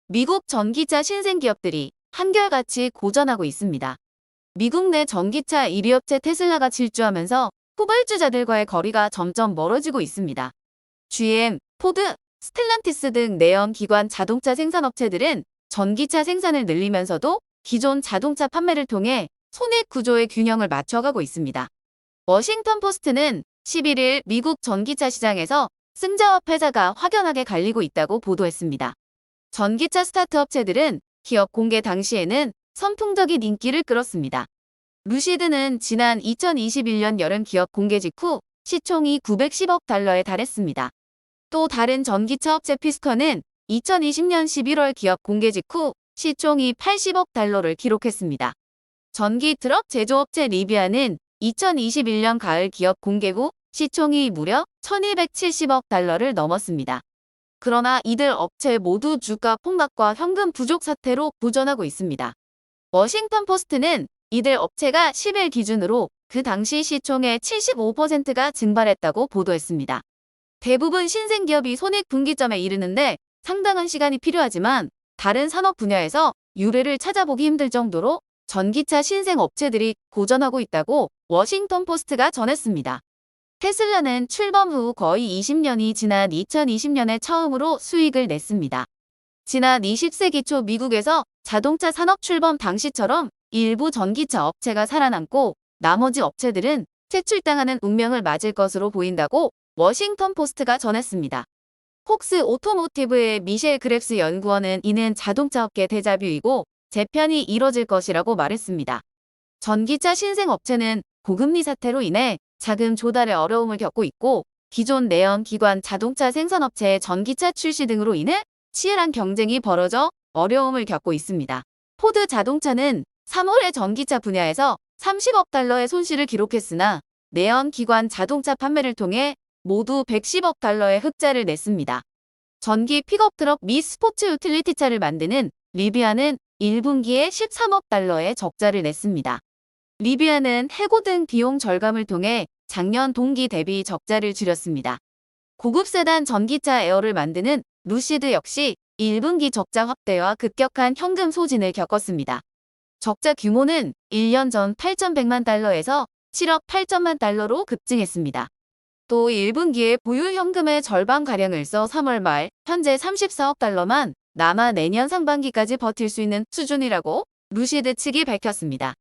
미국 전기차 신생 기업들이 한결같이 고전하고 있습니다. 미국 내 전기차 1위 업체 테슬라가 질주하면서 후발주자들과의 거리가 점점 멀어지고 있습니다. GM, 포드, 스텔란티스 등 내연 기관 자동차 생산업체들은 전기차 생산을 늘리면서도 기존 자동차 판매를 통해 손익 구조의 균형을 맞춰가고 있습니다. 워싱턴 포스트는 11일 미국 전기차 시장에서 승자와 패자가 확연하게 갈리고 있다고 보도했습니다. 전기차 스타트 업체들은 기업 공개 당시에는 선풍적인 인기를 끌었습니다. 루시드는 지난 2021년 여름 기업 공개 직후 시총이 910억 달러에 달했습니다. 또 다른 전기차 업체 피스컨은 2020년 11월 기업 공개 직후 시총이 80억 달러를 기록했습니다. 전기 트럭 제조업체 리비아는 2021년 가을 기업 공개 후 시총이 무려 1270억 달러를 넘었습니다. 그러나 이들 업체 모두 주가 폭락과 현금 부족 사태로 고전하고 있습니다. 워싱턴 포스트는 이들 업체가 10일 기준으로 그 당시 시총의 75%가 증발했다고 보도했습니다. 대부분 신생 기업이 손익 분기점에 이르는데 상당한 시간이 필요하지만 다른 산업 분야에서 유례를 찾아보기 힘들 정도로 전기차 신생 업체들이 고전하고 있다고 워싱턴 포스트가 전했습니다. 테슬라는 출범 후 거의 20년이 지난 2020년에 처음으로 수익을 냈습니다. 지난 20세기 초 미국에서 자동차 산업 출범 당시처럼 일부 전기차 업체가 살아남고 나머지 업체들은 퇴출당하는 운명을 맞을 것으로 보인다고 워싱턴 포스트가 전했습니다. 폭스 오토모티브의 미셸 그랩스 연구원은 이는 자동차 업계 데자뷰이고 재편이 이뤄질 것이라고 말했습니다. 전기차 신생 업체는 고금리 사태로 인해 자금 조달에 어려움을 겪고 있고 기존 내연 기관 자동차 생산업체의 전기차 출시 등으로 인해 치열한 경쟁이 벌어져 어려움을 겪고 있습니다. 포드 자동차는 3월에 전기차 분야에서 30억 달러의 손실을 기록했으나 내연 기관 자동차 판매를 통해 모두 110억 달러의 흑자를 냈습니다. 전기 픽업 트럭 및 스포츠 유틸리티차를 만드는 리비아는 1분기에 13억 달러의 적자를 냈습니다. 리비아는 해고 등 비용 절감을 통해 작년 동기 대비 적자를 줄였습니다. 고급 세단 전기차 에어를 만드는 루시드 역시 1분기 적자 확대와 급격한 현금 소진을 겪었습니다. 적자 규모는 1년 전 8,100만 달러에서 7억 8천만 달러로 급증했습니다. 또 1분기에 보유 현금의 절반가량을 써 3월 말 현재 34억 달러만 남아 내년 상반기까지 버틸 수 있는 수준이라고 루시드 측이 밝혔습니다.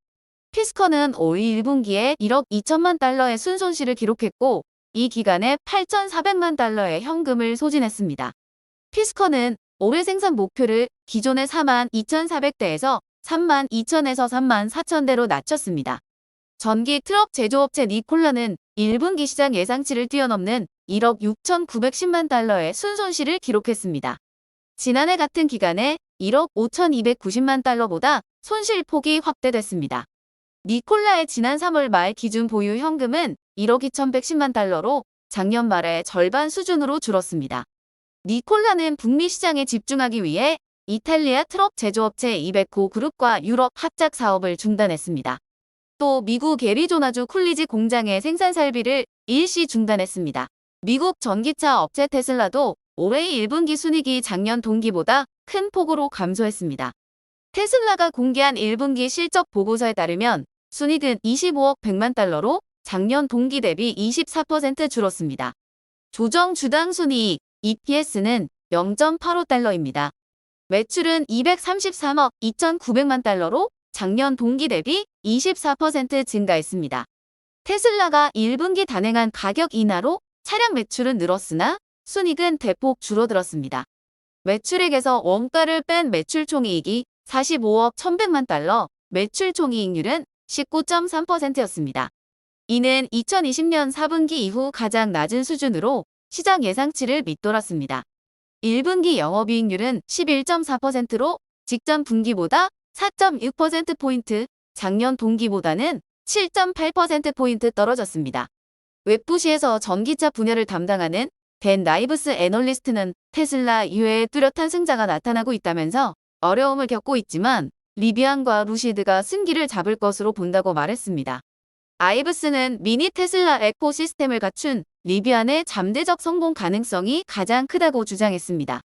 피스컨은 올 1분기에 1억 2천만 달러의 순손실을 기록했고 이 기간에 8,400만 달러의 현금을 소진했습니다. 피스컨은 올해 생산 목표를 기존의 42,400대에서 32,000에서 34,000대로 낮췄습니다. 전기 트럭 제조업체 니콜라는 1분기 시장 예상치를 뛰어넘는 1억 6,910만 달러의 순손실을 기록했습니다. 지난해 같은 기간에 1억 5,290만 달러보다 손실폭이 확대됐습니다. 니콜라의 지난 3월 말 기준 보유 현금은 1억 2,110만 달러로 작년 말의 절반 수준으로 줄었습니다. 니콜라는 북미 시장에 집중하기 위해 이탈리아 트럭 제조업체 이베코 그룹과 유럽 합작 사업을 중단했습니다. 또 미국 애리조나주 쿨리지 공장의 생산 설비를 일시 중단했습니다. 미국 전기차 업체 테슬라도 올해 1분기 순이익이 작년 동기보다 큰 폭으로 감소했습니다. 테슬라가 공개한 1분기 실적 보고서에 따르면 순이익은 25억 100만 달러로 작년 동기 대비 24% 줄었습니다. 조정 주당 순이익 EPS는 0.85달러입니다. 매출은 233억 2,900만 달러로 작년 동기 대비 24% 증가했습니다. 테슬라가 1분기 단행한 가격 인하로 차량 매출은 늘었으나 순이익은 대폭 줄어들었습니다. 매출액에서 원가를 뺀 매출 총이익이 45억 1,100만 달러, 매출 총이익률은 19.3%였습니다. 이는 2020년 4분기 이후 가장 낮은 수준으로 시장 예상치를 밑돌았습니다. 1분기 영업이익률은 11.4%로 직전 분기보다 4.6%포인트, 작년 동기보다는 7.8%포인트 떨어졌습니다. 웹부시에서 전기차 분야를 담당하는 댄 라이브스 애널리스트는 테슬라 이외에 뚜렷한 승자가 나타나고 있다면서 어려움을 겪고 있지만 리비안과 루시드가 승기를 잡을 것으로 본다고 말했습니다. 아이브스는 미니 테슬라 에코시스템을 갖춘 리비안의 잠재적 성공 가능성이 가장 크다고 주장했습니다.